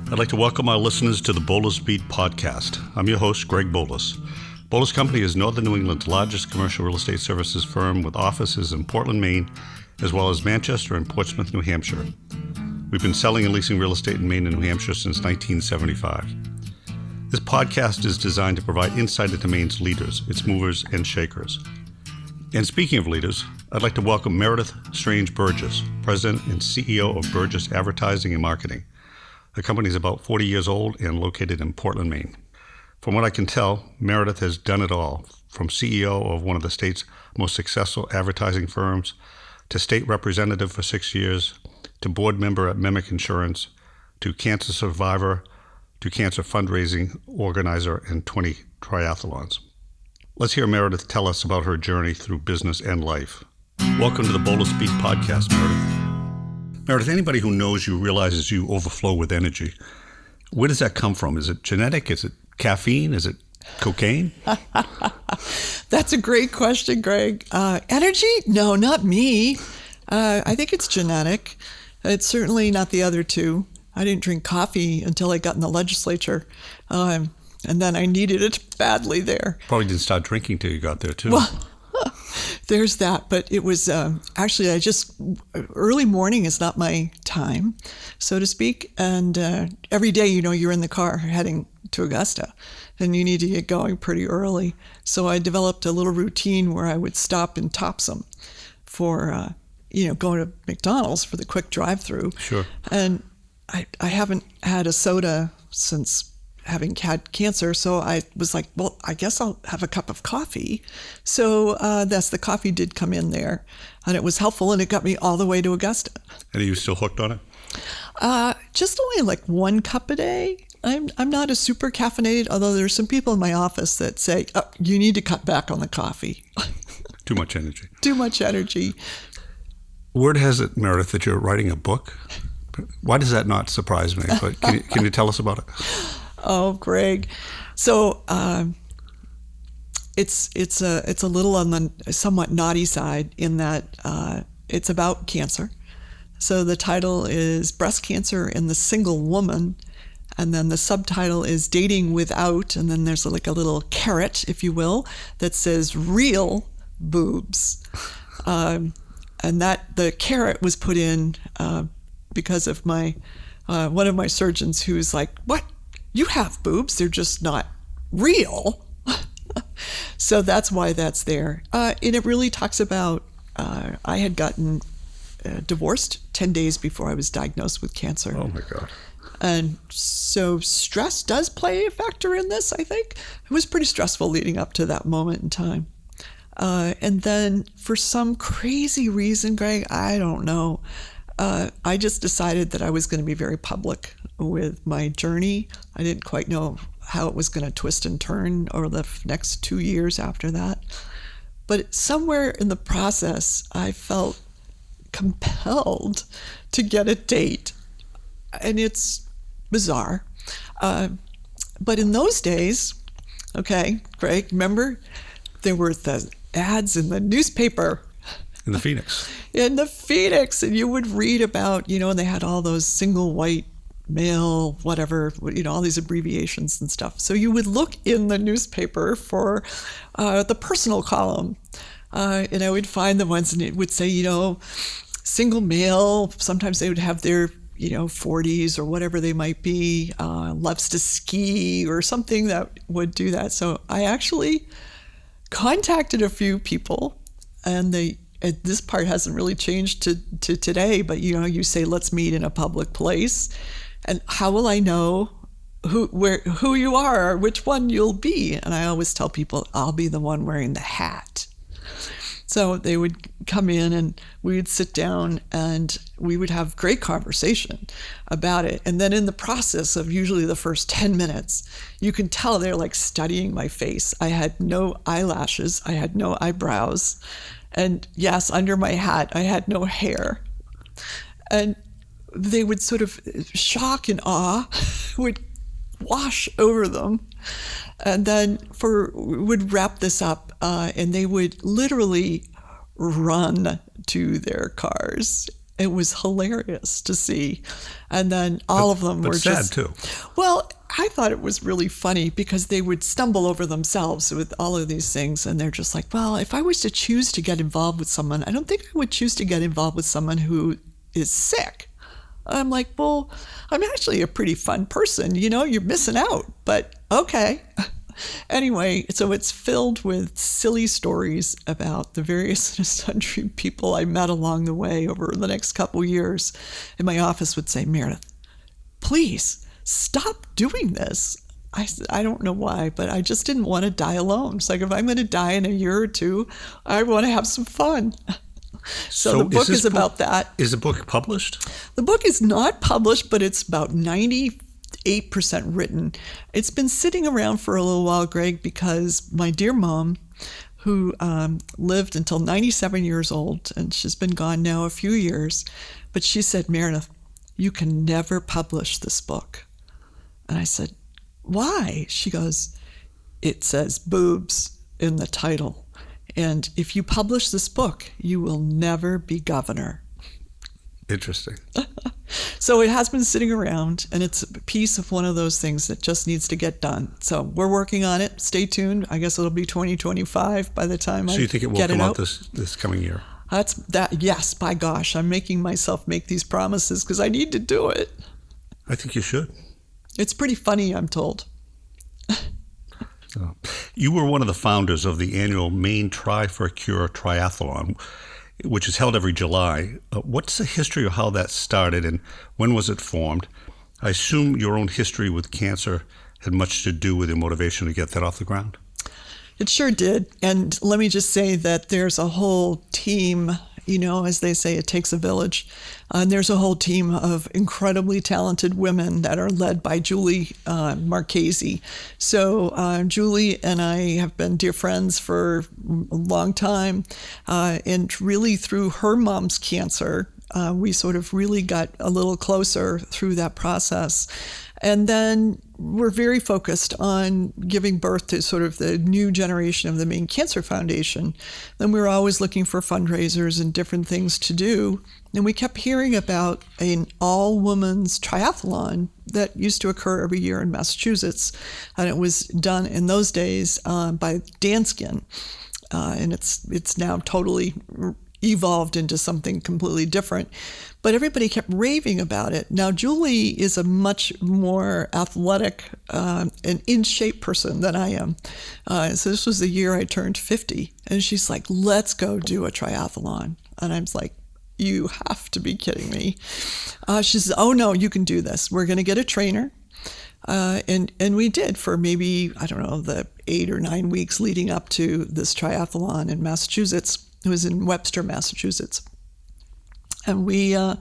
I'd like to welcome our listeners to the Boulos Beat podcast. I'm your host, Greg Boulos. Boulos Company is Northern New England's largest commercial real estate services firm with offices in Portland, Maine, as well as Manchester and Portsmouth, New Hampshire. We've been selling and leasing real estate in Maine and New Hampshire since 1975. This podcast is designed to provide insight into Maine's leaders, its movers and shakers. And speaking of leaders, I'd like to welcome Meredith Strang Burgess, President and CEO of Burgess Advertising and Marketing. The company is about 40 years old and located in Portland, Maine. From what I can tell, Meredith has done it all, from CEO of one of the state's most successful advertising firms, to state representative for 6 years, to board member at Mimic Insurance, to cancer survivor, to cancer fundraising organizer, and 20 triathlons. Let's hear Meredith tell us about her journey through business and life. Welcome to the Boulos Beat podcast, Meredith. Meredith, anybody who knows you realizes you overflow with energy. Where does that come from? Is it genetic? Is it caffeine? Is it cocaine? That's a great question, Greg. Energy? No, not me. I think it's genetic. It's certainly not the other two. I didn't drink coffee until I got in the legislature. And then I needed it badly there. Probably didn't start drinking till you got there, too. Well, there's that. But it was actually, early morning is not my time, so to speak. And every day, you're in the car heading to Augusta, and you need to get going pretty early. So I developed a little routine where I would stop in Topsom for, going to McDonald's for the quick drive-through. Sure. And I haven't had a soda since having had cancer, so I was like, well, I guess I'll have a cup of coffee. So the coffee did come in there, and it was helpful, and it got me all the way to Augusta. And are you still hooked on it? Just only like 1 cup a day. I'm not a super caffeinated, although there's some people in my office that say, oh, you need to cut back on the coffee. Too much energy. Too much energy. Word has it, Meredith, that you're writing a book. Why does that not surprise me? But can you tell us about it? Oh, Greg. So it's a little on the somewhat naughty side in that it's about cancer. So the title is Breast Cancer in the Single Woman, and then the subtitle is Dating Without, and then there's like a little caret, if you will, that says Real Boobs. And that the caret was put in because of my one of my surgeons who's like, what? You have boobs, they're just not real. So that's why that's there. And it really talks about, I had gotten divorced 10 days before I was diagnosed with cancer. Oh my God. And so stress does play a factor in this, I think. It was pretty stressful leading up to that moment in time. And then for some crazy reason, Greg, I don't know, I just decided that I was going to be very public with my journey. I didn't quite know how it was going to twist and turn over the next 2 years after that. But somewhere in the process, I felt compelled to get a date. And it's bizarre. But in those days, okay, Greg, remember, there were the ads in the newspaper. In the Phoenix. In the Phoenix. And you would read about, and they had all those single white male, whatever, all these abbreviations and stuff. So you would look in the newspaper for the personal column. And I would find the ones, and it would say, single male. Sometimes they would have their, 40s or whatever they might be, loves to ski or something that would do that. So I actually contacted a few people, and this part hasn't really changed to today, but you say, let's meet in a public place. And how will I know who you are, or which one you'll be? And I always tell people, I'll be the one wearing the hat. So they would come in and we would sit down and we would have great conversation about it. And then in the process of usually the first 10 minutes, you can tell they're like studying my face. I had no eyelashes. I had no eyebrows. And yes, under my hat, I had no hair. And they would sort of shock and awe would wash over them. And then would wrap this up, and they would literally run to their cars It was hilarious to see. And then all of them were sad just... too. Well, I thought it was really funny because they would stumble over themselves with all of these things. And they're just like, well, if I was to choose to get involved with someone, I don't think I would choose to get involved with someone who is sick. I'm like, well, I'm actually a pretty fun person. You're missing out. But okay. Anyway, so it's filled with silly stories about the various and sundry people I met along the way over the next couple years. And my office would say, Meredith, please stop doing this. I don't know why, but I just didn't want to die alone. It's like, if I'm going to die in a year or two, I want to have some fun. So the book is about that. Is the book published? The book is not published, but it's about 98% written. It's been sitting around for a little while, Greg, because my dear mom, who lived until 97 years old, and she's been gone now a few years, but she said, Meredith, you can never publish this book. And I said, why? She goes, it says boobs in the title. And if you publish this book, you will never be governor. Interesting. So it has been sitting around, and it's a piece of one of those things that just needs to get done. So we're working on it. Stay tuned. I guess it'll be 2025 by the time I get it out. So you think it will come out this coming year? That's that. Yes, by gosh, I'm making myself make these promises because I need to do it. I think you should. It's pretty funny, I'm told. You were one of the founders of the annual Maine Tri for a Cure triathlon, which is held every July. What's the history of how that started, and when was it formed? I assume your own history with cancer had much to do with your motivation to get that off the ground? It sure did. And let me just say that there's a whole team, as they say, it takes a village. And there's a whole team of incredibly talented women that are led by Julie Marchese. So Julie and I have been dear friends for a long time. And really through her mom's cancer, we sort of really got a little closer through that process. And then we're very focused on giving birth to sort of the new generation of the Maine Cancer Foundation. Then we were always looking for fundraisers and different things to do. And we kept hearing about an all-women's triathlon that used to occur every year in Massachusetts. And it was done in those days by Danskin. And it's now totally evolved into something completely different. But everybody kept raving about it. Now, Julie is a much more athletic and in-shape person than I am. So this was the year I turned 50. And she's like, let's go do a triathlon. And I'm like, you have to be kidding me. She says, oh, no, you can do this. We're going to get a trainer. And we did for maybe, I don't know, the 8 or 9 weeks leading up to this triathlon in Massachusetts. It was in Webster, Massachusetts. And we went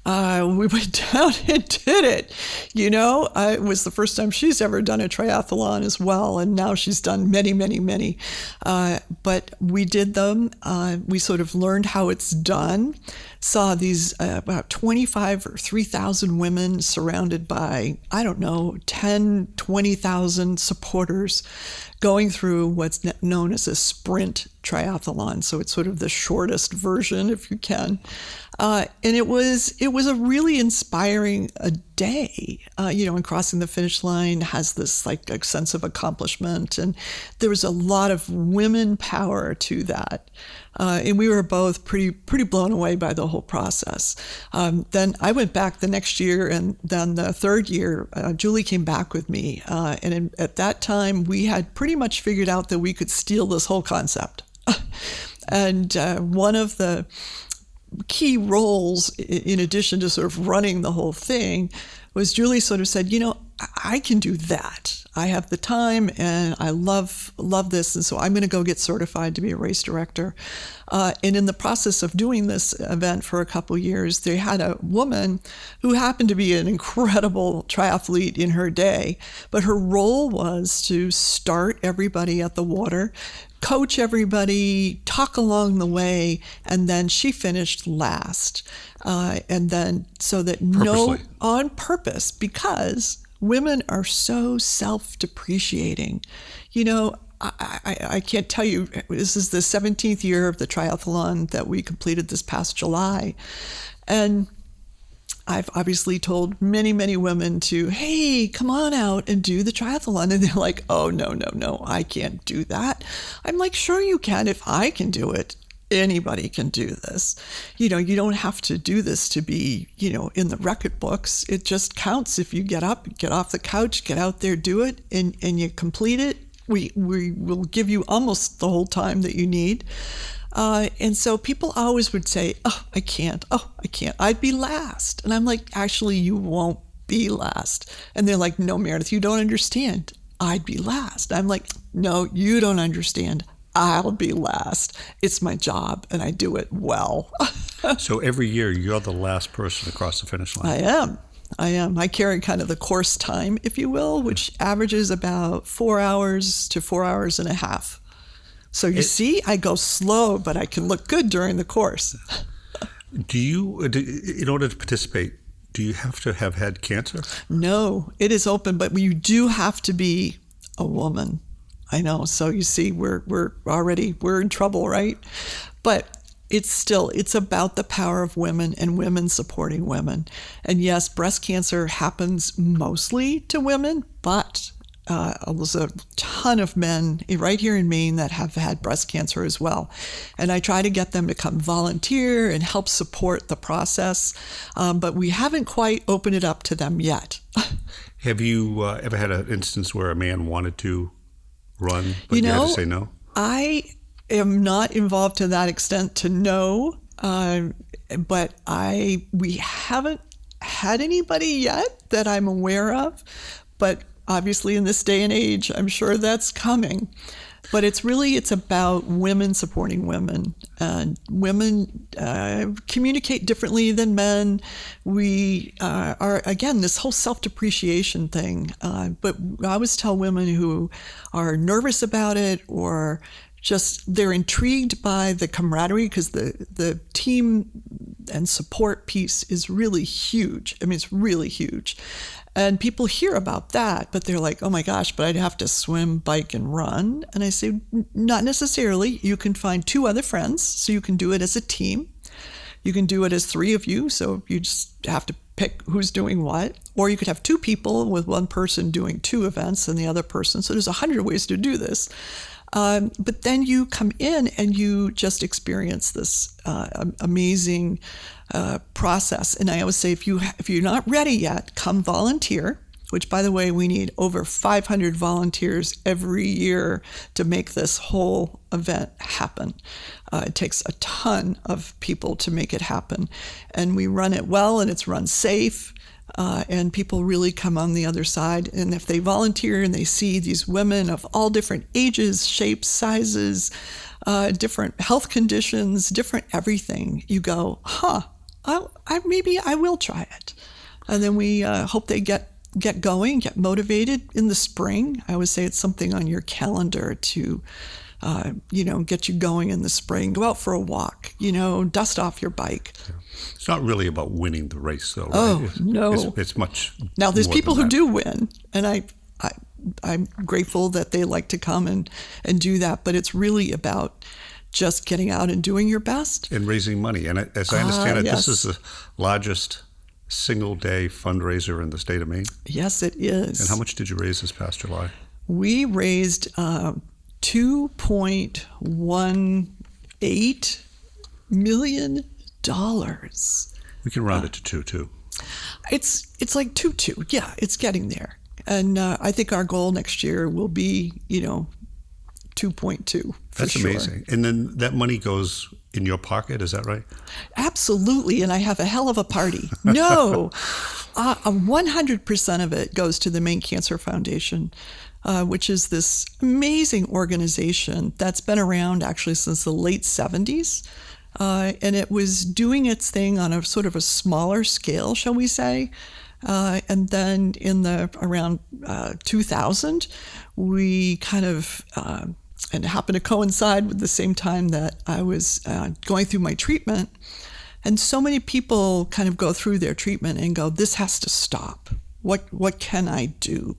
down and did it. It was the first time she's ever done a triathlon as well. And now she's done many, many, many. But we did them. We sort of learned how it's done. Saw these about 25 or 3,000 women surrounded by, 10, 20,000 supporters going through what's known as a sprint triathlon. So it's sort of the shortest version, if you can. And it was a really inspiring day, and crossing the finish line has this like a sense of accomplishment. And there was a lot of women power to that. And we were both pretty blown away by the whole process. Then I went back the next year, and then the third year, Julie came back with me. At that time, we had pretty much figured out that we could steal this whole concept. And one of the key roles, in addition to sort of running the whole thing, was Julie sort of said, I can do that. I have the time and I love this. And so I'm going to go get certified to be a race director. And in the process of doing this event for a couple years, they had a woman who happened to be an incredible triathlete in her day, but her role was to start everybody at the water, coach everybody, talk along the way, and then she finished last. And then so that on purpose, because women are so self-depreciating. I can't tell you, this is the 17th year of the triathlon that we completed this past July. And I've obviously told many, many women to, hey, come on out and do the triathlon. And they're like, oh, no, I can't do that. I'm like, sure you can. If I can do it, anybody can do this. You don't have to do this to be, in the record books. It just counts if you get up, get off the couch, get out there, do it, and you complete it. We will give you almost the whole time that you need. And so people always would say, oh, I can't. I'd be last. And I'm like, actually, you won't be last. And they're like, no, Meredith, you don't understand. I'd be last. I'm like, no, you don't understand. I'll be last. It's my job, and I do it well. So every year, you're the last person across the finish line. I am. I carry kind of the course time, if you will, which averages about 4 hours to 4 hours and a half. So you see, I go slow, but I can look good during the course. Do you, in order to participate, do you have to have had cancer? No, it is open, but you do have to be a woman. I know. So you see, we're in trouble, right? But it's about the power of women and women supporting women. And yes, breast cancer happens mostly to women, but there's a ton of men right here in Maine that have had breast cancer as well. And I try to get them to come volunteer and help support the process, but we haven't quite opened it up to them yet. Have you ever had an instance where a man wanted to run, but you had to say no? I am not involved to that extent to know, but we haven't had anybody yet that I'm aware of. But obviously, in this day and age, I'm sure that's coming. But it's about women supporting women. And women communicate differently than men. We are, again, this whole self-depreciation thing. But I always tell women who are nervous about it or just they're intrigued by the camaraderie, because the team and support piece is really huge. I mean, it's really huge. And people hear about that, but they're like, oh my gosh, but I'd have to swim, bike, and run. And I say, not necessarily. You can find 2 other friends, so you can do it as a team. You can do it as 3 of you, so you just have to pick who's doing what. Or you could have 2 people with one person doing 2 events and the other person. So there's 100 ways to do this. But then you come in and you just experience this amazing process. And I always say, if you're not ready yet, come volunteer, which, by the way, we need over 500 volunteers every year to make this whole event happen. It takes a ton of people to make it happen. And we run it well, and it's run safe. And people really come on the other side. And if they volunteer and they see these women of all different ages, shapes, sizes, different health conditions, different everything, you go, maybe I will try it. And then we hope they get going, get motivated in the spring. I always say it's something on your calendar to get you going in the spring. Go out for a walk, dust off your bike. Yeah. It's not really about winning the race, though, right? Oh, no. It's much Now, there's more people than who that. do win, and I'm grateful that they like to come and do that, but it's really about just getting out and doing your best. And raising money. And as I understand it, yes. This is the largest single-day fundraiser in the state of Maine. Yes, it is. And how much did you raise this past July? We raised $2.18 million. We can round it to 2, too. It's like 2.2. Yeah, it's getting there. And I think our goal next year will be, 2.2. That's amazing. And then that money goes in your pocket, is that right? Absolutely. And I have a hell of a party. No, 100% of it goes to the Maine Cancer Foundation, which is this amazing organization that's been around actually since the late 70s. And it was doing its thing on a sort of a smaller scale, shall we say. And then in around 2000, we kind of, and it happened to coincide with the same time that I was going through my treatment. And so many people kind of go through their treatment and go, this has to stop. What can I do?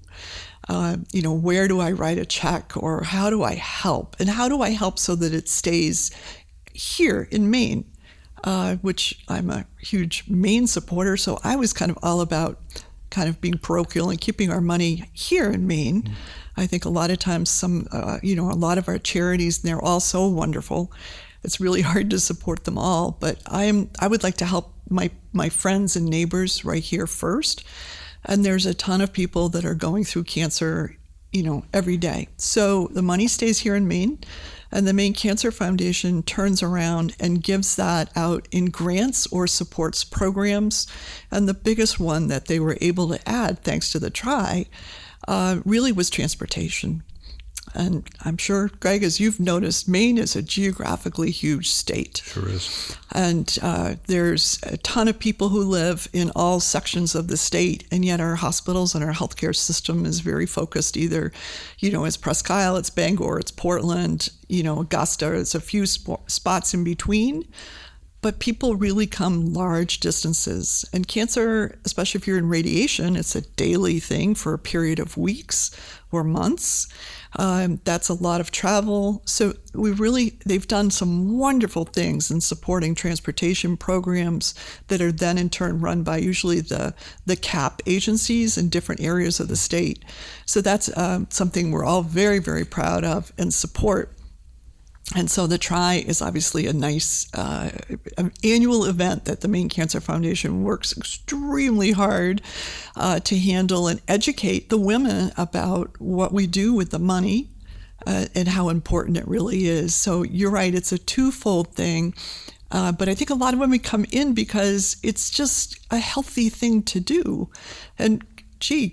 Where do I write a check, or how do I help? And how do I help so that it stays here in Maine? which I'm a huge Maine supporter. So I was kind of all about kind of being parochial and keeping our money here in Maine. Mm. I think a lot of times a lot of our charities, they're all so wonderful. It's really hard to support them all, but I would like to help my friends and neighbors right here first. And there's a ton of people that are going through cancer, every day. So the money stays here in Maine, and the Maine Cancer Foundation turns around and gives that out in grants or supports programs. And the biggest one that they were able to add, thanks to the Tri, really was transportation. And I'm sure, Greg, as you've noticed, Maine is a geographically huge state. Sure is. And there's a ton of people who live in all sections of the state, and yet our hospitals and our healthcare system is very focused either, it's Presque Isle, it's Bangor, it's Portland, Augusta, it's a few spots in between. But people really come large distances. And cancer, especially if you're in radiation, it's a daily thing for a period of weeks or months. That's a lot of travel. So they've done some wonderful things in supporting transportation programs that are then in turn run by usually the CAP agencies in different areas of the state. So that's something we're all very, very proud of and support. And so the Tri is obviously a nice annual event that the Maine Cancer Foundation works extremely hard to handle and educate the women about what we do with the money and how important it really is. So you're right, it's a twofold thing. But I think a lot of women come in because it's just a healthy thing to do. And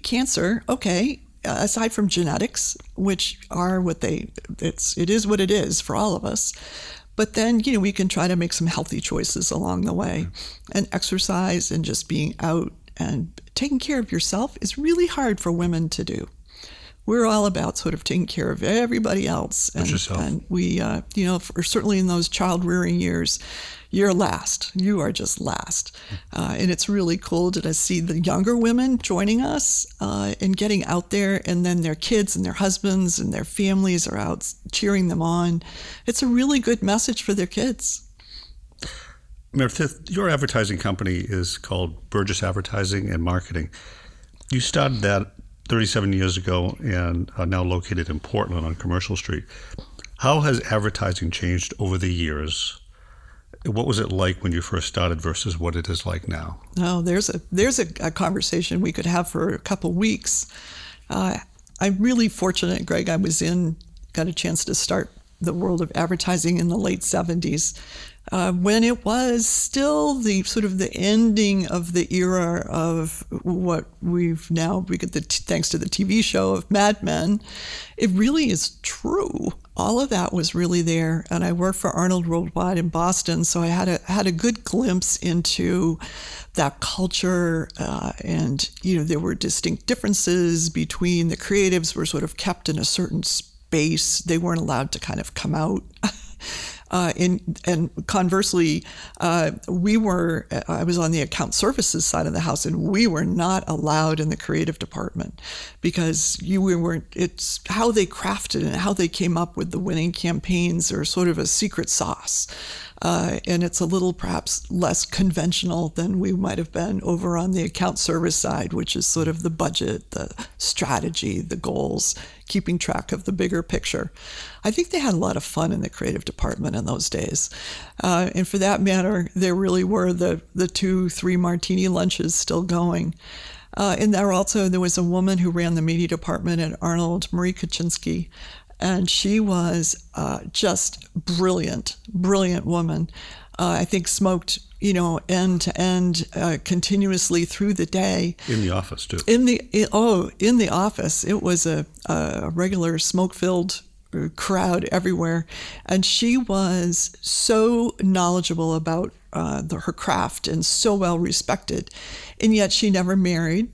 cancer, okay. Aside from genetics, which are it is what it is for all of us. But then, we can try to make some healthy choices along the way. And exercise and just being out and taking care of yourself is really hard for women to do. We're all about sort of taking care of everybody else. And we, certainly in those child rearing years, you're last. You are just last. And it's really cool to see the younger women joining us and getting out there, and then their kids and their husbands and their families are out cheering them on. It's a really good message for their kids. Meredith, your advertising company is called Burgess Advertising and Marketing. You started that 37 years ago and are now located in Portland on Commercial Street. How has advertising changed over the years? What was it like when you first started versus what it is like now? Oh, there's a conversation we could have for a couple weeks. I'm really fortunate, Greg. Got a chance to start the world of advertising in the late 70s. When it was still the sort of the ending of the era of what we've now, thanks to the TV show of Mad Men, it really is true. All of that was really there. And I worked for Arnold Worldwide in Boston, so I had a good glimpse into that culture. And, there were distinct differences between the creatives were sort of kept in a certain space. They weren't allowed to kind of come out. And conversely, I was on the account services side of the house, and we were not allowed in the creative department because it's how they crafted and how they came up with the winning campaigns are sort of a secret sauce. And it's a little perhaps less conventional than we might have been over on the account service side, which is sort of the budget, the strategy, the goals, keeping track of the bigger picture. I think they had a lot of fun in the creative department in those days. And for that matter, there really were the 2-3 martini lunches still going. And there was a woman who ran the media department at Arnold, Marie Kaczynski, and she was just brilliant woman. I think smoked, end to end continuously through the day. In the office too. In the office, it was a regular smoke-filled crowd everywhere, and she was so knowledgeable about her craft and so well respected, and yet she never married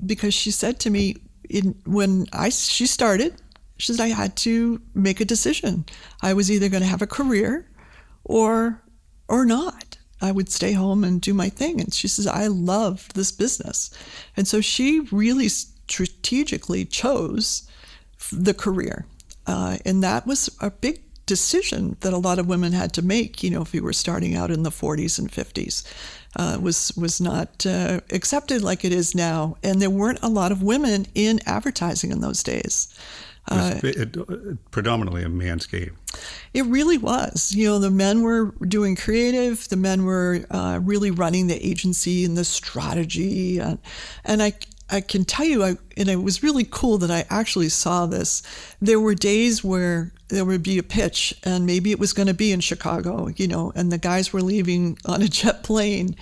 because she said to me she started. She said, I had to make a decision. I was either going to have a career or not. I would stay home and do my thing. And she says, I loved this business. And so she really strategically chose the career. And that was a big decision that a lot of women had to make, if you were starting out in the 40s and 50s. Was not accepted like it is now. And there weren't a lot of women in advertising in those days. Predominantly a man's game. It really was. The men were doing creative. The men were really running the agency and the strategy. And I can tell you, and it was really cool that I actually saw this. There were days where there would be a pitch, and maybe it was going to be in Chicago, and the guys were leaving on a jet plane,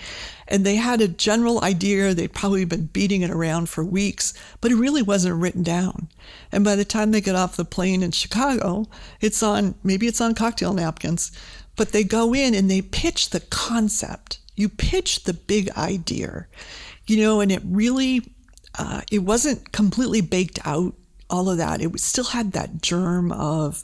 and they had a general idea. They'd probably been beating it around for weeks, but it really wasn't written down. And by the time they get off the plane in Chicago, maybe it's on cocktail napkins, but they go in and they pitch the concept. You pitch the big idea, and it really, it wasn't completely baked out. All of that, it still had that germ of,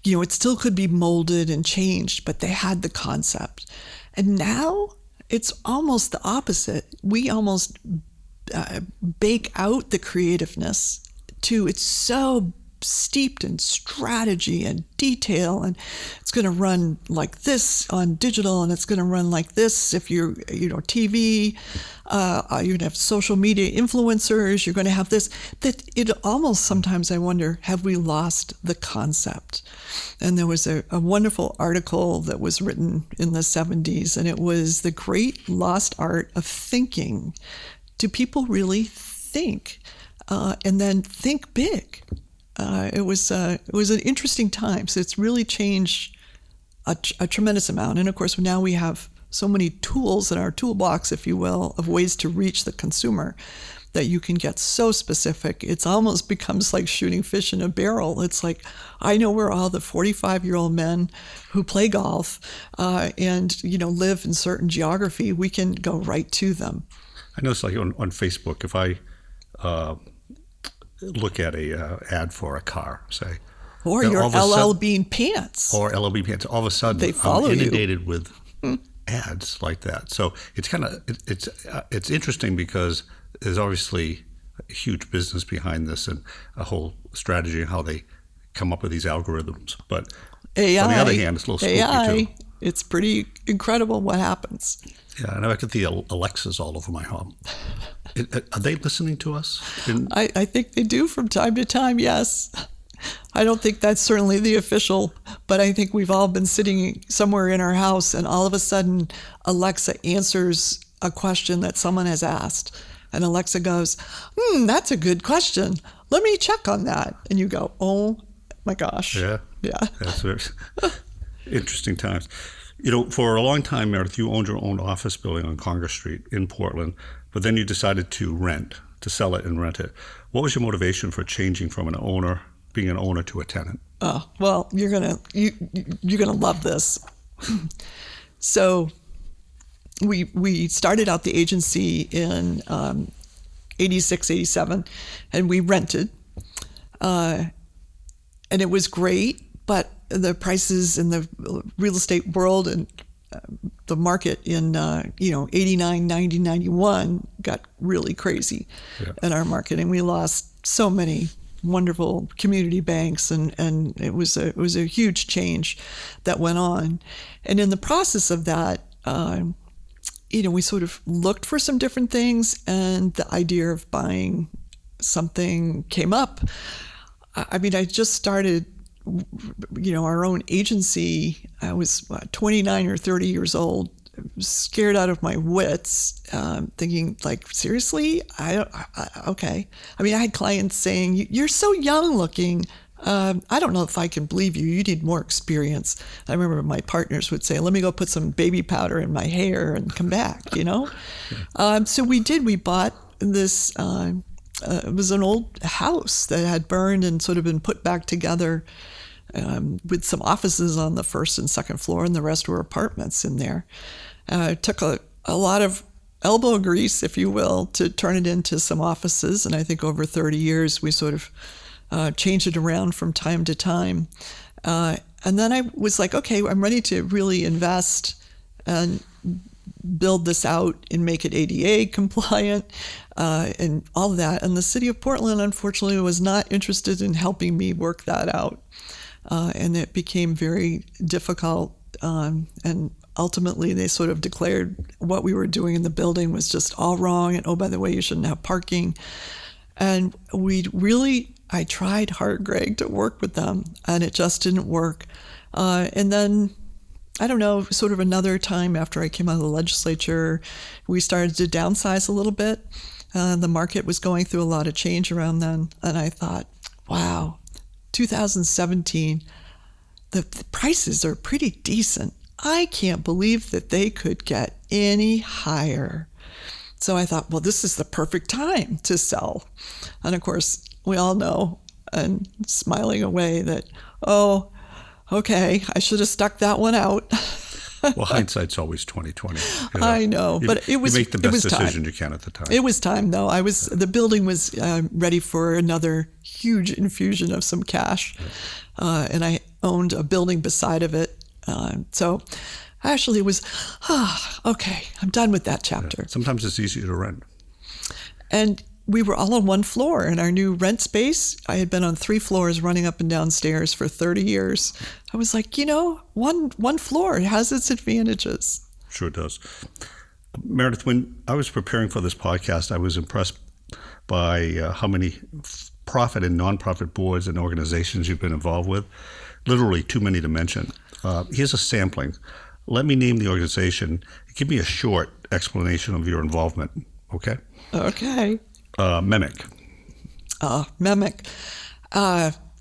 it still could be molded and changed, but they had the concept. And now it's almost the opposite. We almost bake out the creativeness too. It's so steeped in strategy and detail, and it's going to run like this on digital, and it's going to run like this if you're, TV. You're going to have social media influencers. You're going to have this. That it almost sometimes I wonder, have we lost the concept? And there was a wonderful article that was written in the 70s, and it was the great lost art of thinking. Do people really think, and then think big? It was an interesting time. So it's really changed a tremendous amount. And of course, now we have so many tools in our toolbox, if you will, of ways to reach the consumer that you can get so specific. It's almost becomes like shooting fish in a barrel. It's like, I know where all the 45-year-old men who play golf and live in certain geography, we can go right to them. I know it's like on Facebook, if I look at a ad for a car, say, or your LL Bean pants, all of a sudden they follow I'm inundated with ads like that. So it's kind of it's interesting because there's obviously a huge business behind this and a whole strategy and how they come up with these algorithms. But AI, on the other hand, it's a little spooky AI, too. It's pretty incredible what happens. Yeah, and I can see Alexas all over my home. Are they listening to us? I think they do from time to time, yes. I don't think that's certainly the official, but I think we've all been sitting somewhere in our house and all of a sudden Alexa answers a question that someone has asked. And Alexa goes, that's a good question. Let me check on that. And you go, oh my gosh. Yeah. That's very interesting times. For a long time, Meredith, you owned your own office building on Congress Street in Portland, but then you decided to sell it and rent it. What was your motivation for changing from being an owner to a tenant? Oh, well, you're gonna love this. So we started out the agency in 86, 87, and we rented, and it was great, but the prices in the real estate world and the market in 89, 90, 91 got really crazy in our market, and we lost so many wonderful community banks, and it was a huge change that went on. And in the process of that, we sort of looked for some different things, and the idea of buying something came up. I mean, I just started our own agency. I was 29 or 30 years old, scared out of my wits, thinking like, seriously? Okay. I mean, I had clients saying, you're so young looking. I don't know if I can believe you. You need more experience. I remember my partners would say, let me go put some baby powder in my hair and come back, So we did. We bought this, it was an old house that had burned and sort of been put back together with some offices on the first and second floor, and the rest were apartments in there. It took a lot of elbow grease, if you will, to turn it into some offices. And I think over 30 years, we sort of changed it around from time to time. And then I was like, okay, I'm ready to really invest and build this out and make it ADA compliant and all of that. And the city of Portland, unfortunately, was not interested in helping me work that out. and it became very difficult. And ultimately, they sort of declared what we were doing in the building was just all wrong. And, oh, by the way, you shouldn't have parking. And I tried hard, Greg, to work with them, and it just didn't work. And then, I don't know, sort of another time after I came out of the legislature, we started to downsize a little bit. The market was going through a lot of change around then. And I thought, wow, 2017, the prices are pretty decent. I can't believe that they could get any higher. So I thought, well, this is the perfect time to sell. And of course, we all know, and smiling away, that, oh, okay, I should have stuck that one out. Well, hindsight's always 20/20. I know, but it was. You make the best time. decision you can at the time. It was time, though. The building was ready for another huge infusion of some cash, and I owned a building beside of it. So, actually, it was okay. I'm done with that chapter. Yeah. Sometimes it's easier to rent. And we were all on one floor in our new rent space. I had been on 3 floors running up and down stairs for 30 years. I was like, one floor has its advantages. Sure does. Meredith, when I was preparing for this podcast, I was impressed by how many profit and nonprofit boards and organizations you've been involved with. Literally too many to mention. Here's a sampling. Let me name the organization. Give me a short explanation of your involvement, okay? Okay. MEMIC. MEMIC.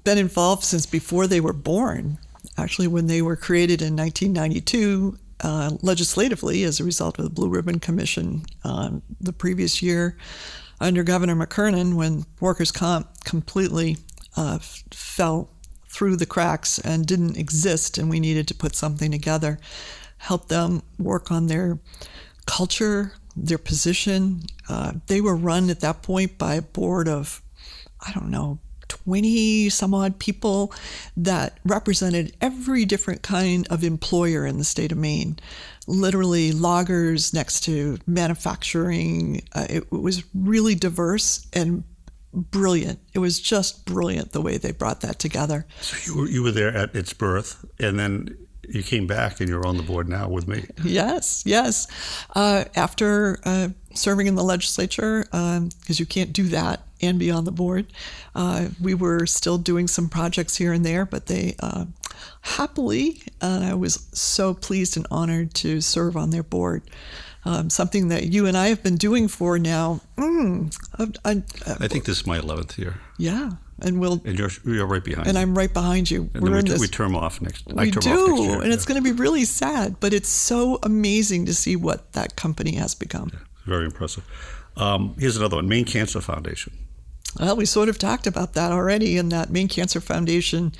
Been involved since before they were born. Actually, when they were created in 1992, legislatively as a result of the Blue Ribbon Commission the previous year under Governor McKernan, when workers' comp completely fell through the cracks and didn't exist, and we needed to put something together, help them work on their culture, their position. They were run at that point by a board of, 20 some odd people that represented every different kind of employer in the state of Maine. Literally loggers next to manufacturing. It was really diverse and brilliant. It was just brilliant the way they brought that together. So you were there at its birth, and then you came back and you're on the board now with me. Yes. After serving in the legislature, because you can't do that and be on the board, we were still doing some projects here and there, but they happily, and I was so pleased and honored to serve on their board. Something that you and I have been doing for now. I think this is my 11th year. Yeah. And you're right behind me. And I'm right behind you. And then we term off next year. We do, and it's going to be really sad, but it's so amazing to see what that company has become. Yeah, very impressive. Here's another one, Maine Cancer Foundation. Well, we sort of talked about that already, and that Maine Cancer Foundation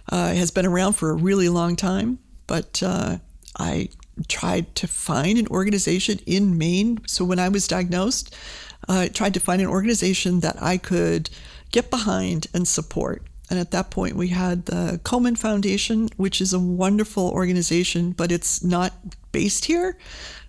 has been around for a really long time, but I tried to find an organization in Maine. So when I was diagnosed, I tried to find an organization that I could get behind and support. And at that point, we had the Komen Foundation, which is a wonderful organization, but it's not based here.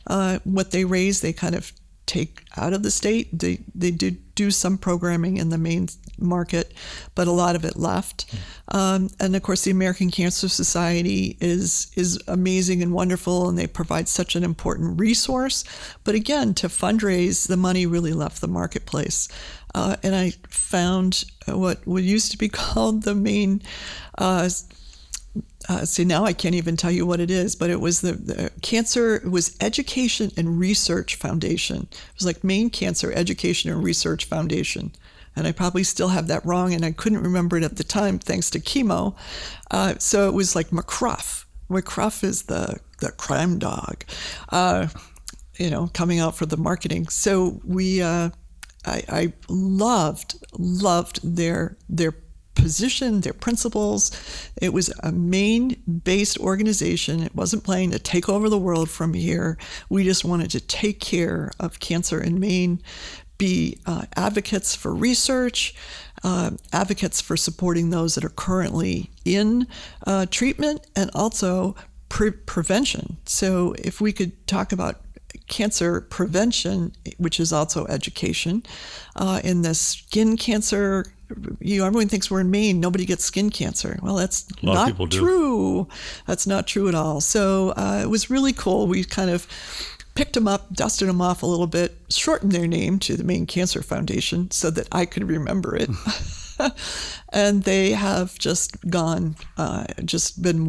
What they raise, they kind of take out of the state. They did do some programming in the Maine market, but a lot of it left. And of course, the American Cancer Society is amazing and wonderful, and they provide such an important resource. But again, to fundraise, the money really left the marketplace. And I found what used to be called the Maine, see, now I can't even tell you what it is, but it was the Cancer, it was Education and Research Foundation. It was like Maine Cancer Education and Research Foundation. And I probably still have that wrong, and I couldn't remember it at the time thanks to chemo. So it was like McCruff. McCruff is the crime dog, coming out for the marketing. So I loved their position, their principles. It was a Maine-based organization. It wasn't planning to take over the world from here. We just wanted to take care of cancer in Maine, be advocates for research, advocates for supporting those that are currently in treatment, and also prevention. So if we could talk about cancer prevention, which is also education, in the skin cancer everyone thinks we're in Maine, nobody gets skin cancer. Well, that's not true. That's not true at all. So it was really cool. We kind of picked them up, dusted them off a little bit, shortened their name to the Maine Cancer Foundation so that I could remember it. And they have just been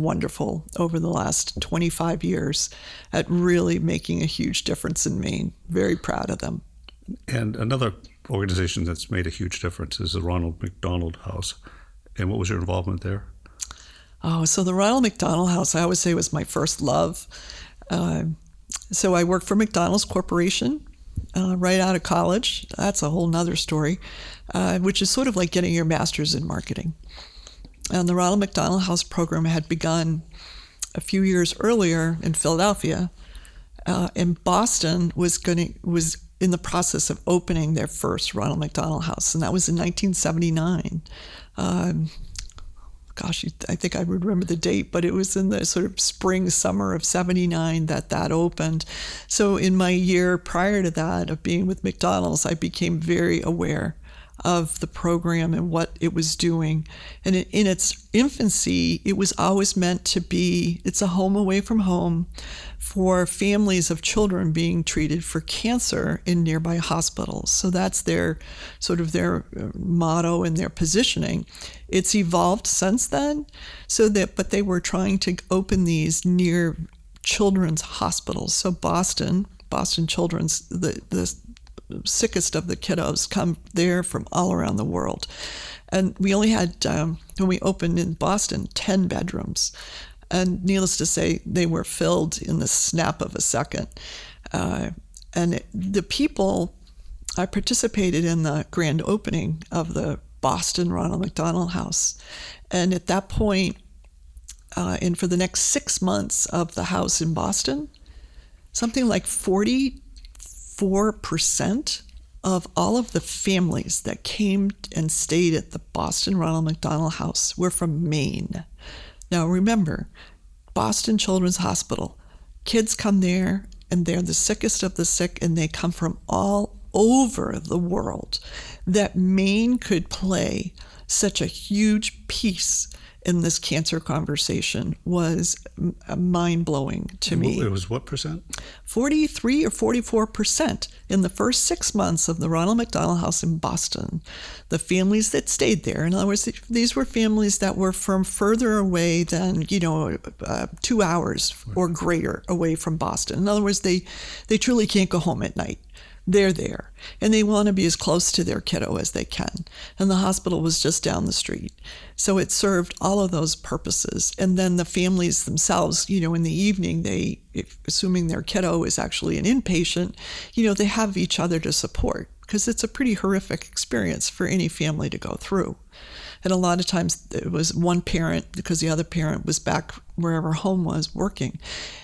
wonderful over the last 25 years at really making a huge difference in Maine. Very proud of them. And another organization that's made a huge difference is the Ronald McDonald House. And what was your involvement there? Oh, so the Ronald McDonald House, I always say, was my first love. So I worked for McDonald's Corporation right out of college. That's a whole nother story, which is sort of like getting your master's in marketing. And the Ronald McDonald House program had begun a few years earlier in Philadelphia, and Boston was in the process of opening their first Ronald McDonald House, and that was in 1979. I think I would remember the date, but it was in the sort of spring, summer of 79 that opened. So in my year prior to that of being with McDonald's, I became very aware of the program and what it was doing. And in its infancy, it was always meant to be, it's a home away from home for families of children being treated for cancer in nearby hospitals. So that's their motto and their positioning. It's evolved since then, but they were trying to open these near children's hospitals. So Boston Children's, the sickest of the kiddos come there from all around the world. And we only had, when we opened in Boston, 10 bedrooms. And needless to say, they were filled in the snap of a second. And the people, I participated in the grand opening of the Boston Ronald McDonald House. And at that point, and for the next 6 months of the house in Boston, something like 44% of all of the families that came and stayed at the Boston Ronald McDonald House were from Maine. Now remember, Boston Children's Hospital, kids come there and they're the sickest of the sick, and they come from all over the world. That Maine could play such a huge piece in this cancer conversation was mind-blowing to me. It was what percent? 43 or 44% in the first 6 months of the Ronald McDonald House in Boston. The families that stayed there, in other words, these were families that were from further away than, 2 hours or greater away from Boston. In other words, they truly can't go home at night. They're there, and they want to be as close to their kiddo as they can. And the hospital was just down the street. So it served all of those purposes. And then the families themselves, in the evening, assuming their kiddo is actually an inpatient, they have each other to support, because it's a pretty horrific experience for any family to go through. And a lot of times it was one parent, because the other parent was back wherever home was working.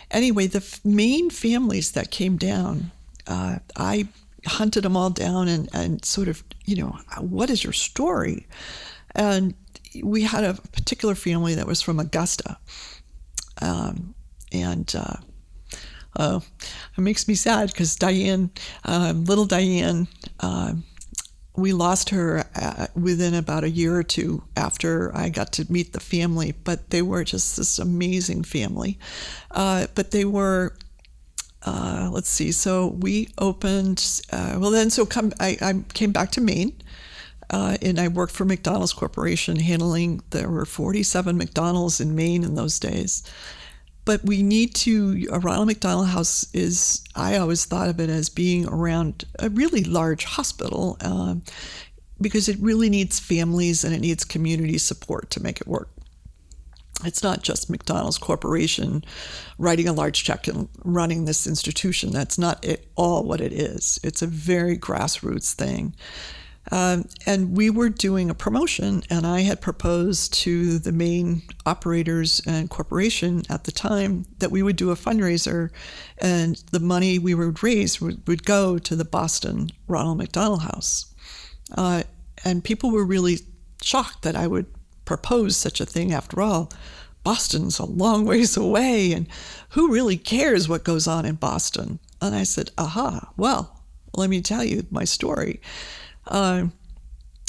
Anyway, the main families that came down, I hunted them all down and sort of, what is your story? And we had a particular family that was from Augusta. It makes me sad because Diane, little Diane, we lost her within about a year or two after I got to meet the family, but they were just this amazing family. But they were... let's see. So we opened. I came back to Maine, and I worked for McDonald's Corporation, there were 47 McDonald's in Maine in those days. But a Ronald McDonald House I always thought of it as being around a really large hospital, because it really needs families and it needs community support to make it work. It's not just McDonald's Corporation writing a large check and running this institution. That's not at all what it is. It's a very grassroots thing. And we were doing a promotion, and I had proposed to the Maine operators and corporation at the time that we would do a fundraiser, and the money we would raise would go to the Boston Ronald McDonald House. And people were really shocked that I would propose such a thing. After all, Boston's a long ways away, and who really cares what goes on in Boston? And I said, well, let me tell you my story.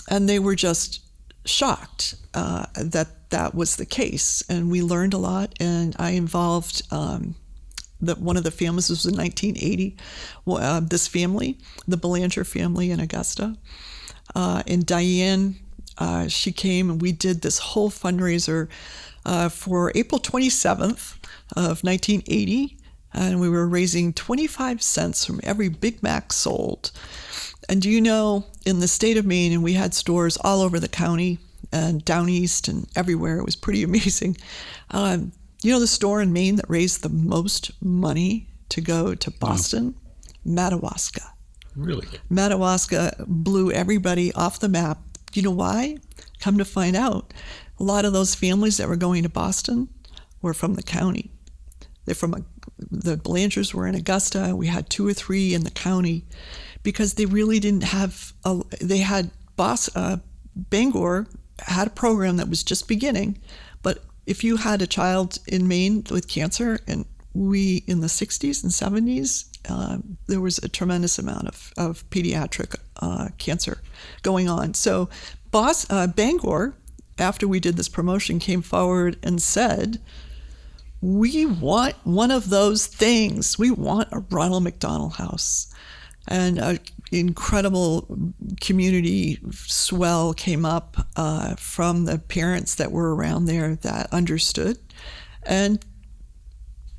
And they were just shocked that was the case. And we learned a lot. And I involved one of the families. This was in 1980. This family, the Belanger family in Augusta. And Diane, she came and we did this whole fundraiser for April 27th of 1980. And we were raising 25 cents from every Big Mac sold. And do you know, in the state of Maine, and we had stores all over the county and down east and everywhere. It was pretty amazing. You know the store in Maine that raised the most money to go to Boston? Madawaska. Really? Madawaska blew everybody off the map. You know why? Come to find out, a lot of those families that were going to Boston were from the county. They're from the Belangers were in Augusta. We had 2 or 3 in the county because they really didn't have. They had Bangor had a program that was just beginning, but if you had a child in Maine with cancer, and we in the 60s and 70s, there was a tremendous amount of pediatric cancer going on. So Bangor, after we did this promotion, came forward and said, we want one of those things. We want a Ronald McDonald House. And an incredible community swell came up from the parents that were around there that understood. And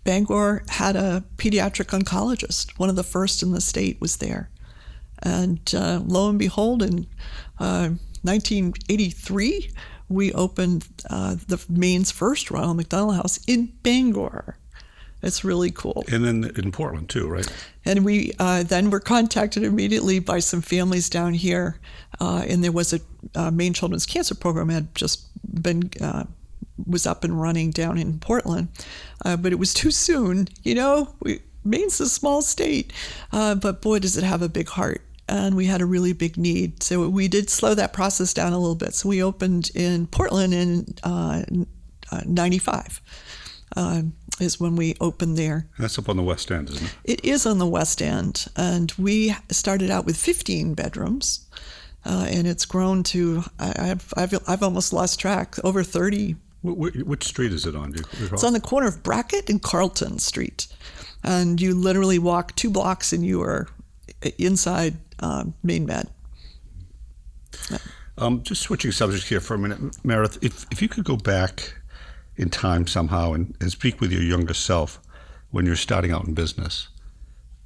Bangor had a pediatric oncologist. One of the first in the state was there. And lo and behold, in 1983, we opened the Maine's first Ronald McDonald House in Bangor. It's really cool. And then in Portland too, right? And we then were contacted immediately by some families down here. And there was a Maine Children's Cancer Program had just been, was up and running down in Portland. But it was too soon. You know, Maine's a small state. But boy, does it have a big heart. And we had a really big need. So we did slow that process down a little bit. So we opened in Portland in 95. Is when we opened there. That's up on the West End, isn't it? It is on the West End. And we started out with 15 bedrooms. And it's grown to, I've almost lost track, over 30. Which street is it on? Do you recall? It's on the corner of Brackett and Carlton Street. And you literally walk 2 blocks and you are inside Maine Med. Just switching subjects here for a minute, Meredith, if you could go back in time somehow and speak with your younger self when you're starting out in business,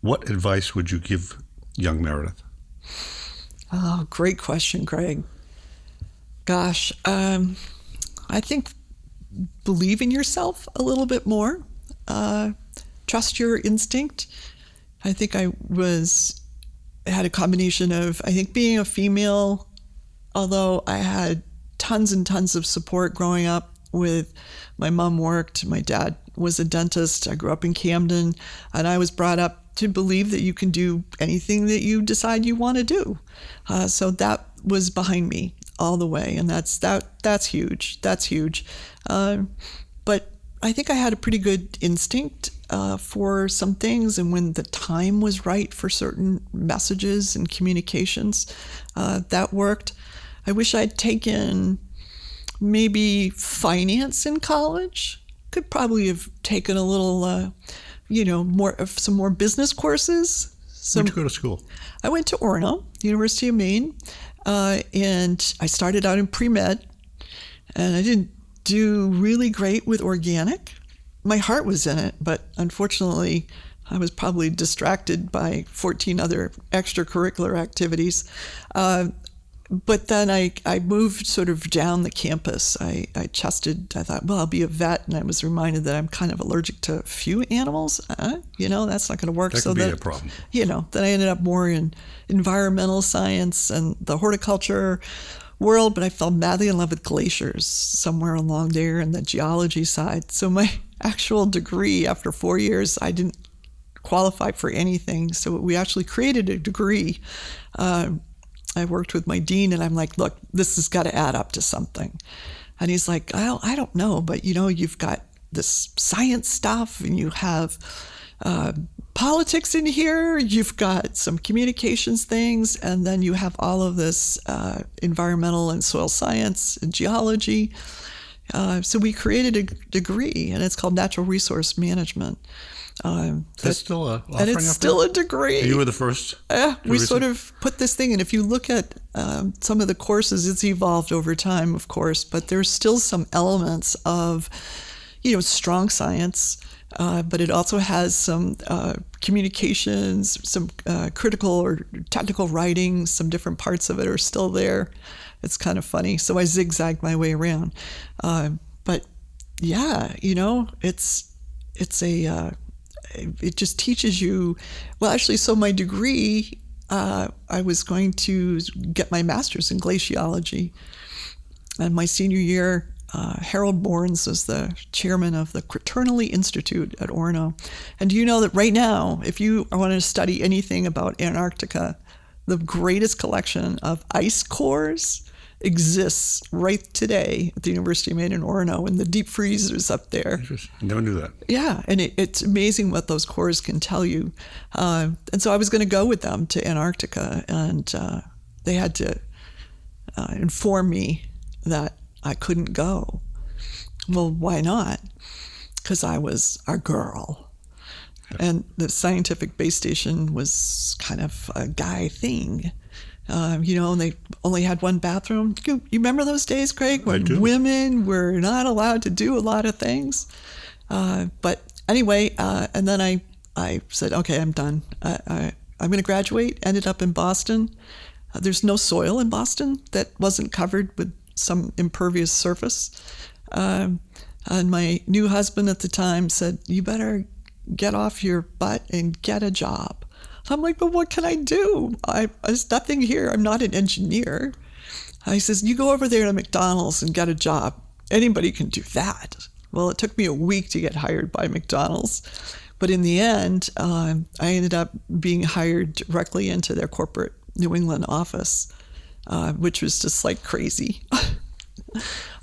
what advice would you give young Meredith? Oh, great question, Greg. Gosh, I think believe in yourself a little bit more. Trust your instinct. I think I had a combination of, I think, being a female, although I had tons and tons of support growing up. With my mom worked, my dad was a dentist. I grew up in Camden, and I was brought up to believe that you can do anything that you decide you want to do. So that was behind me all the way, and that's huge. That's huge. But I think I had a pretty good instinct for some things, and when the time was right for certain messages and communications, that worked. I wish I'd taken maybe finance in college. Could probably have taken a little, some more business courses. Where'd you go to school? I went to Orono, University of Maine, and I started out in pre-med, and I didn't do really great with organic. My heart was in it, but unfortunately, I was probably distracted by 14 other extracurricular activities. But then I moved sort of down the campus. I thought, well, I'll be a vet. And I was reminded that I'm kind of allergic to a few animals. That's not going to work. That could be a problem. Then I ended up more in environmental science and the horticulture world. But I fell madly in love with glaciers somewhere along there and the geology side. So my actual degree after 4 years, I didn't qualify for anything. So we actually created a degree. I worked with my dean, and I'm like, look, this has got to add up to something. And he's like, I don't know, but you've got this science stuff, and you have politics in here, you've got some communications things, and then you have all of this environmental and soil science and geology. So we created a degree, and it's called Natural Resource Management. That's still a offering, and it's still a degree. You were the first. We sort of put this thing, and if you look at some of the courses, it's evolved over time, of course, but there's still some elements of, strong science, but it also has some communications, some critical or technical writing. Some different parts of it are still there. It's kind of funny. So I zigzagged my way around. But yeah, it just teaches you, well, actually, so my degree, I was going to get my master's in glaciology. And my senior year, Harold Bournes was the chairman of the Quaternary Institute at Orono. And do you know that right now, if you want to study anything about Antarctica, the greatest collection of ice cores exists right today at the University of Maine in Orono, and the deep freezers up there. I never knew that. Yeah, and it's amazing what those cores can tell you. And so I was going to go with them to Antarctica, and they had to inform me that I couldn't go. Well, why not? Because I was a girl. And the scientific base station was kind of a guy thing. And they only had one bathroom. You remember those days, Greg, when women were not allowed to do a lot of things? But anyway, and then I said, okay, I'm done. I'm going to graduate. Ended up in Boston. There's no soil in Boston that wasn't covered with some impervious surface. And my new husband at the time said, you better get off your butt and get a job. I'm like, but what can I do? There's nothing here. I'm not an engineer. He says, you go over there to McDonald's and get a job. Anybody can do that. Well, it took me a week to get hired by McDonald's. But in the end, I ended up being hired directly into their corporate New England office, which was just like crazy.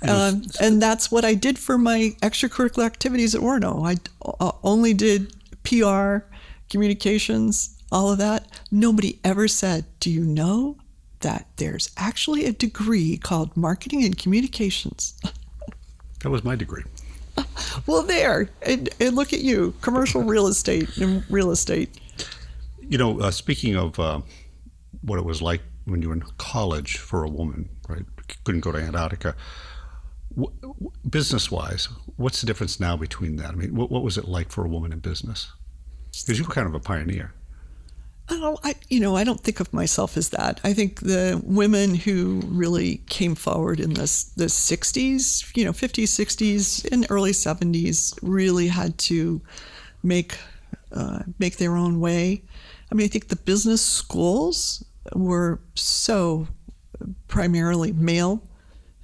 And that's what I did for my extracurricular activities at Orono. I only did PR, communications, all of that. Nobody ever said, do you know that there's actually a degree called marketing and communications? That was my degree. Well, there. And look at you, commercial real estate and real estate. Speaking of what it was like when you were in college for a woman, right? Couldn't go to Antarctica. Business-wise, what's the difference now between that? I mean, what was it like for a woman in business? Because you were kind of a pioneer. I don't think of myself as that. I think the women who really came forward in the 60s, 50s, 60s, and early 70s really had to make their own way. I mean, I think the business schools were so primarily male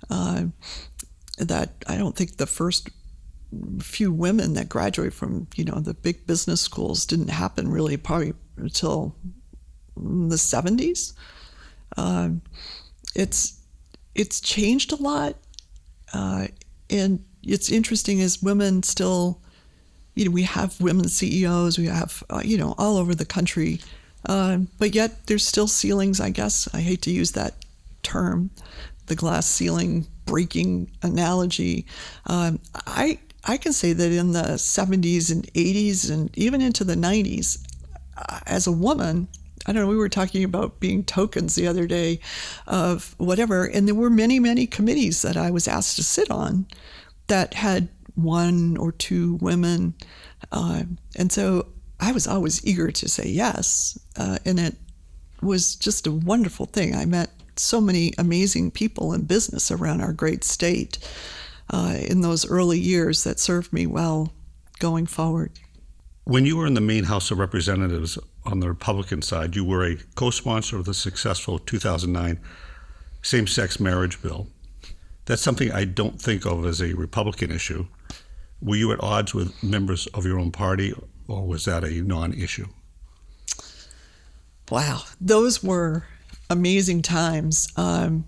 that I don't think the first few women that graduate from, the big business schools didn't happen really probably until the 70s. It's changed a lot. And it's interesting as women still, we have women CEOs, we have, all over the country. But yet there's still ceilings, I guess. I hate to use that term, the glass ceiling breaking analogy. I can say that in the 70s and 80s and even into the 90s, as a woman, I don't know, we were talking about being tokens the other day of whatever, and there were many, many committees that I was asked to sit on that had one or two women. And so I was always eager to say yes. And it was just a wonderful thing. I met so many amazing people in business around our great state in those early years that served me well going forward. When you were in the Maine House of Representatives on the Republican side, you were a co-sponsor of the successful 2009 same-sex marriage bill. That's something I don't think of as a Republican issue. Were you at odds with members of your own party, or was that a non-issue? Wow, those were amazing times. And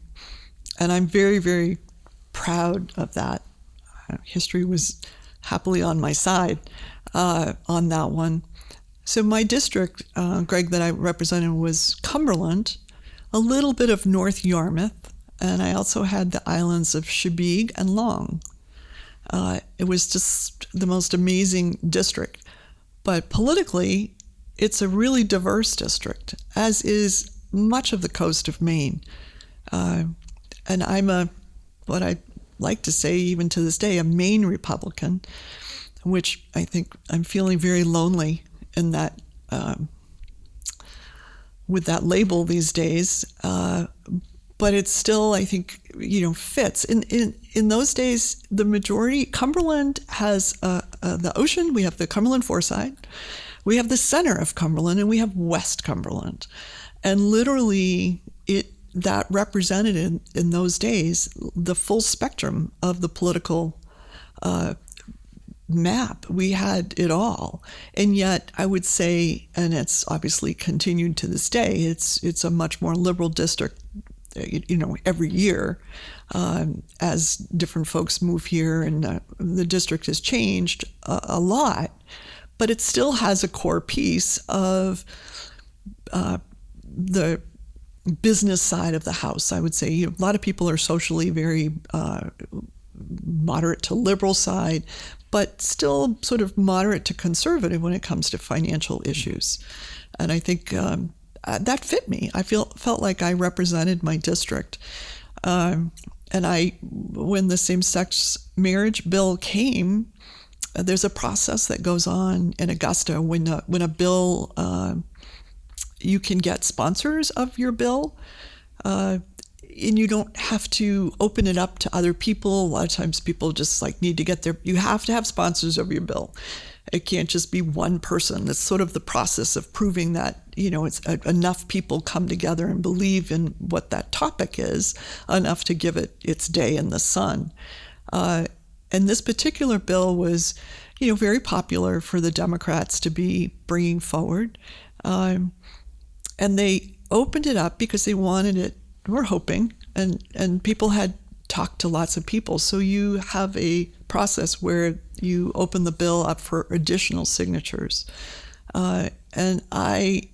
I'm very, very proud of that. History was happily on my side on that one. So my district, Greg, that I represented was Cumberland, a little bit of North Yarmouth, and I also had the islands of Chebeague and Long. It was just the most amazing district. But politically, it's a really diverse district, as is much of the coast of Maine. And I'm what I like to say, even to this day, a Maine Republican, which I think I'm feeling very lonely in that, with that label these days. But it still, I think, fits. In those days, the majority, Cumberland has the ocean. We have the Cumberland Foreside. We have the center of Cumberland, and we have West Cumberland. And literally, that represented in those days the full spectrum of the political map. We had it all. And yet, I would say, and it's obviously continued to this day, it's a much more liberal district, every year, as different folks move here, and the district has changed a lot, but it still has a core piece of the business side of the house. I would say a lot of people are socially very moderate to liberal side, but still sort of moderate to conservative when it comes to financial issues. And I think that fit me. I felt like I represented my district. And when the same-sex marriage bill came, there's a process that goes on in Augusta when a bill, you can get sponsors of your bill, and you don't have to open it up to other people. A lot of times people just need to you have to have sponsors of your bill. It can't just be one person. It's sort of the process of proving that, it's enough people come together and believe in what that topic is, enough to give it its day in the sun. And this particular bill was, very popular for the Democrats to be bringing forward. And they opened it up because they wanted it, we're hoping, and people had talked to lots of people. So you have a process where you open the bill up for additional signatures. And I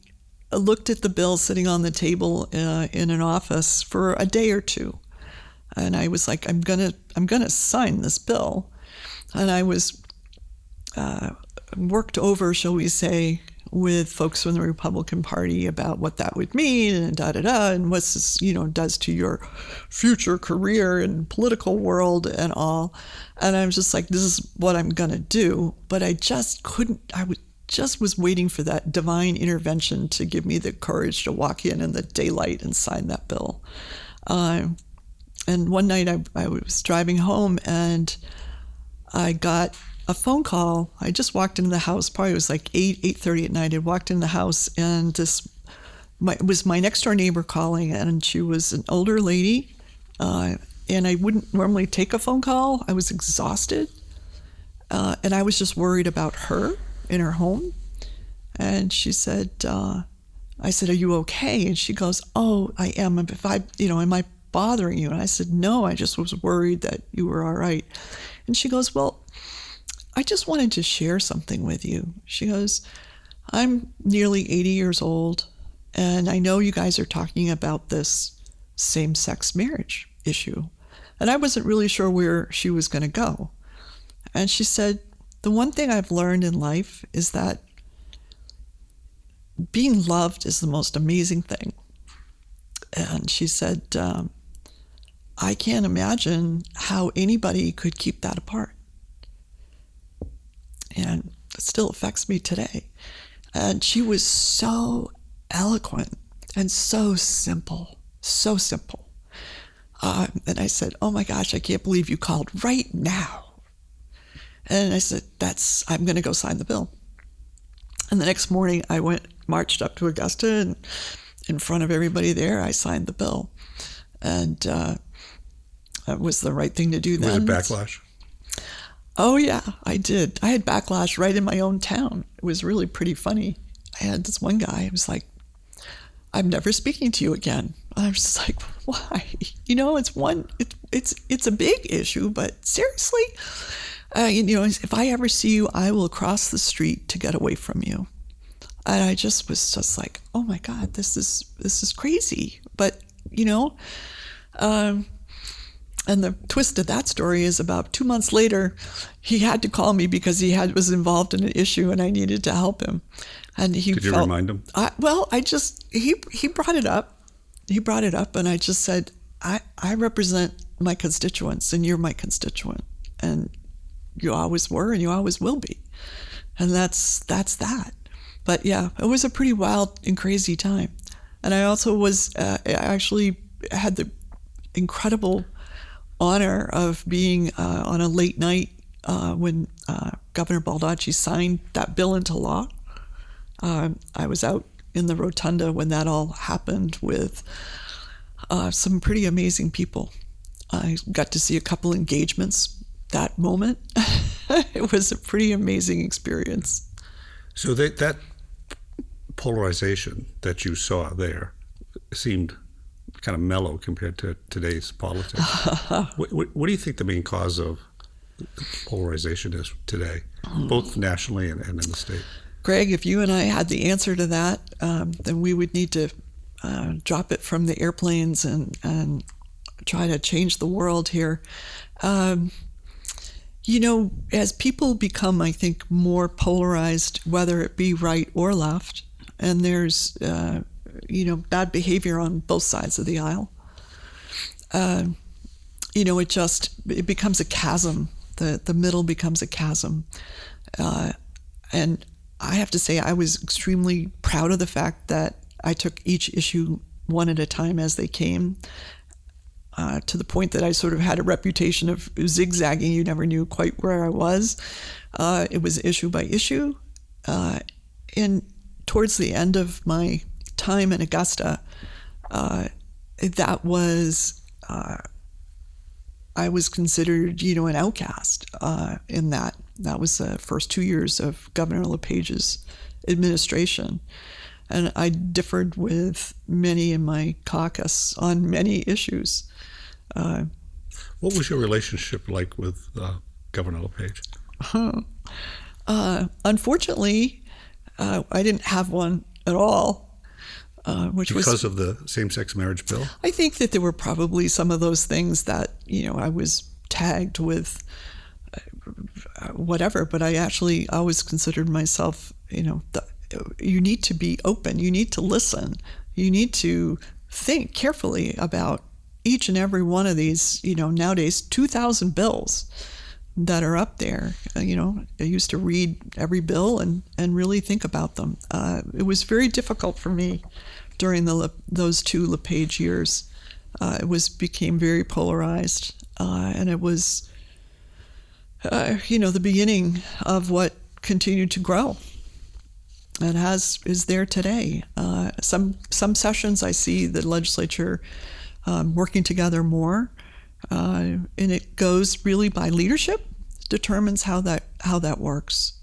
looked at the bill sitting on the table in an office for a day or two. And I was like, I'm gonna sign this bill. And I was worked over, shall we say, with folks from the Republican Party about what that would mean and and what this, does to your future career in political world and all. And I was just like, this is what I'm going to do. But I just couldn't, just was waiting for that divine intervention to give me the courage to walk in the daylight and sign that bill. And one night I was driving home and I got a phone call. I just walked into the house, probably it was like 8:30 at night. I walked in the house and it was my next door neighbor calling, and she was an older lady. And I wouldn't normally take a phone call. I was exhausted. And I was just worried about her in her home. And she said, I said, "Are you okay?" And she goes, "Oh, I am. Am I bothering you?" And I said, "No, I just was worried that you were all right." And she goes, "Well, I just wanted to share something with you." She goes, "I'm nearly 80 years old, and I know you guys are talking about this same-sex marriage issue." And I wasn't really sure where she was going to go. And she said, "The one thing I've learned in life is that being loved is the most amazing thing." And she said, "I can't imagine how anybody could keep that apart." And it still affects me today. And she was so eloquent and so simple, so simple. And I said, "Oh my gosh, I can't believe you called right now." And I said, I'm going to go sign the bill. And the next morning I marched up to Augusta, and in front of everybody there, I signed the bill. And that was the right thing to do then. Was it backlash? Oh, yeah, I did. I had backlash right in my own town. It was really pretty funny. I had this one guy who was like, "I'm never speaking to you again." And I was just like, why? It's a big issue, but seriously, if I ever see you, I will cross the street to get away from you. And I just was just like, oh my God, this is crazy. But, and the twist of that story is about 2 months later, he had to call me because was involved in an issue and I needed to help him. And Did you remind him? He brought it up. He brought it up and I just said, I represent my constituents and you're my constituent. And you always were and you always will be. And that's that. But yeah, it was a pretty wild and crazy time. And I also I actually had the incredible honor of being on a late night when Governor Baldacci signed that bill into law. I was out in the rotunda when that all happened with some pretty amazing people. I got to see a couple engagements that moment. It was a pretty amazing experience. So that polarization that you saw there seemed kind of mellow compared to today's politics. What do you think the main cause of polarization is today, both nationally and in the state? Greg, if you and I had the answer to that, then we would need to drop it from the airplanes and try to change the world here. As people become, I think, more polarized, whether it be right or left, and there's bad behavior on both sides of the aisle, it becomes a chasm. The middle becomes a chasm. And I have to say, I was extremely proud of the fact that I took each issue one at a time as they came, to the point that I sort of had a reputation of zigzagging. You never knew quite where I was. It was issue by issue. And towards the end of my time in Augusta, I was considered, an outcast in that. That was the first 2 years of Governor LePage's administration. And I differed with many in my caucus on many issues. What was your relationship like with Governor LePage? Unfortunately, I didn't have one at all. Because of the same-sex marriage bill? I think that there were probably some of those things that, I was tagged with whatever, but I actually always considered myself, you need to be open, you need to listen, you need to think carefully about each and every one of these, nowadays 2,000 bills that are up there. I used to read every bill and really think about them. It was very difficult for me during those 2 LePage years. It became very polarized, and it was, the beginning of what continued to grow and is there today. Some sessions I see the legislature working together more, and it goes really by leadership, determines how that works.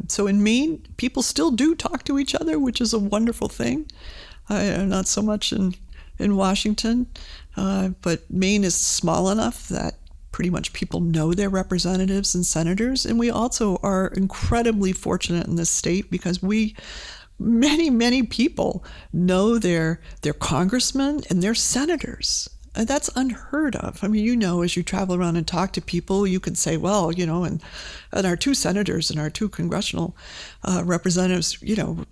So in Maine, people still do talk to each other, which is a wonderful thing. Not so much in Washington, but Maine is small enough that pretty much people know their representatives and senators. And we also are incredibly fortunate in this state because many people know their congressmen and their senators. And that's unheard of. I mean, as you travel around and talk to people, you can say, well, and our 2 senators and our 2 congressional representatives, you know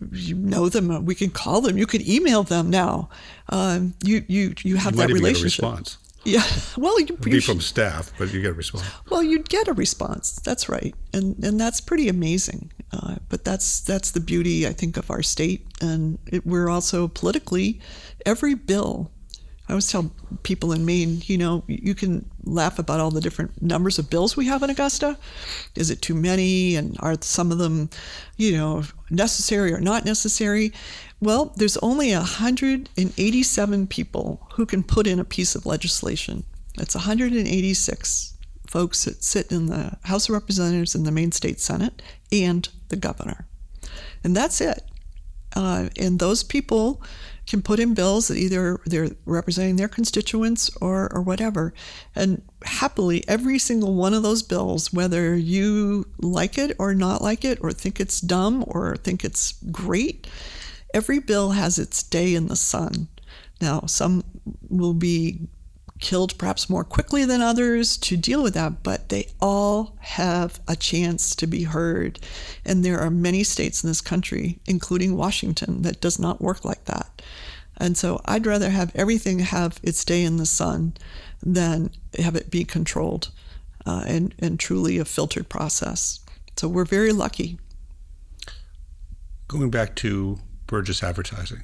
them. We can call them. You can email them now. You have that relationship. Get a response. Yeah, well, It'd be from staff, but you get a response. Well, you'd get a response. That's right, and that's pretty amazing. But that's the beauty, I think, of our state, and we're also politically every bill. I always tell people in Maine, you can laugh about all the different numbers of bills we have in Augusta. Is it too many? And are some of them, necessary or not necessary? Well, there's only 187 people who can put in a piece of legislation. That's 186 folks that sit in the House of Representatives and the Maine State Senate and the governor. And that's it. And those people can put in bills that either they're representing their constituents or whatever. And happily, every single one of those bills, whether you like it or not like it, or think it's dumb or think it's great, every bill has its day in the sun. Now, some will be killed perhaps more quickly than others to deal with that, but they all have a chance to be heard. And there are many states in this country, including Washington, that does not work like that. And so I'd rather have everything have its day in the sun than have it be controlled and truly a filtered process. So we're very lucky. Going back to Burgess Advertising,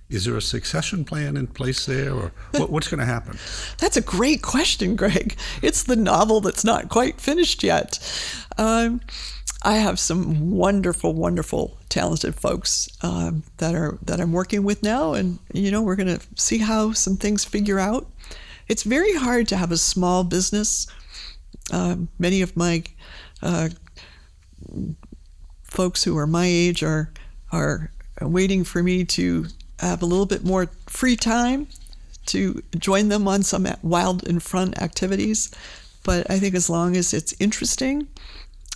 is there a succession plan in place there, or what's going to happen? That's a great question, Greg. It's the novel that's not quite finished yet. I have some wonderful, wonderful, talented folks that I'm working with now, and we're going to see how some things figure out. It's very hard to have a small business. Many of my folks who are my age are waiting for me to have a little bit more free time to join them on some wild and fun activities. But I think as long as it's interesting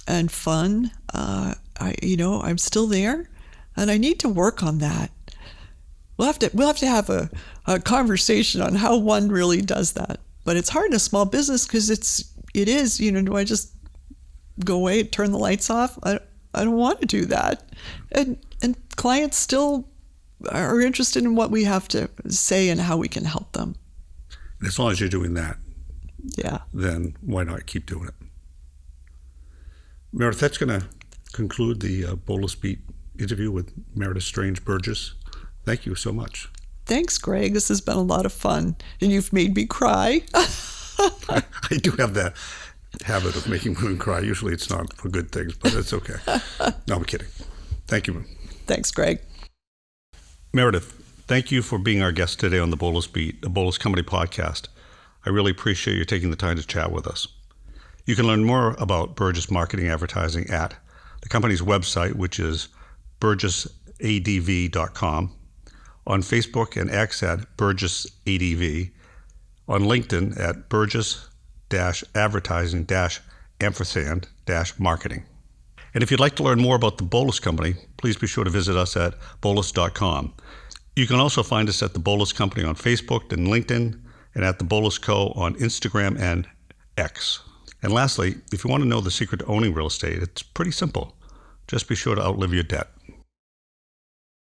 and fun, I'm still there, and I need to work on that. We'll have to have a conversation on how one really does that. But it's hard in a small business because it is, do I just go away, turn the lights off? I don't want to do that. And clients still are interested in what we have to say and how we can help them. And as long as you're doing that, yeah, then why not keep doing it? Meredith, that's going to conclude the Boulos Beat interview with Meredith Strang Burgess. Thank you so much. Thanks, Greg. This has been a lot of fun, and you've made me cry. I do have that habit of making women cry. Usually it's not for good things, but it's okay. No, I'm kidding. Thank you. Thanks, Greg. Meredith, thank you for being our guest today on the Boulos Beat, a Boulos Company podcast. I really appreciate you taking the time to chat with us. You can learn more about Burgess Marketing Advertising at the company's website, which is burgessadv.com, on Facebook and X at BurgessADV, on LinkedIn at Burgess-advertising-marketing. And if you'd like to learn more about the Boulos Company, please be sure to visit us at boulos.com. You can also find us at the Boulos Company on Facebook and LinkedIn, and at the Boulos Co. on Instagram and X. And lastly, if you want to know the secret to owning real estate, it's pretty simple. Just be sure to outlive your debt.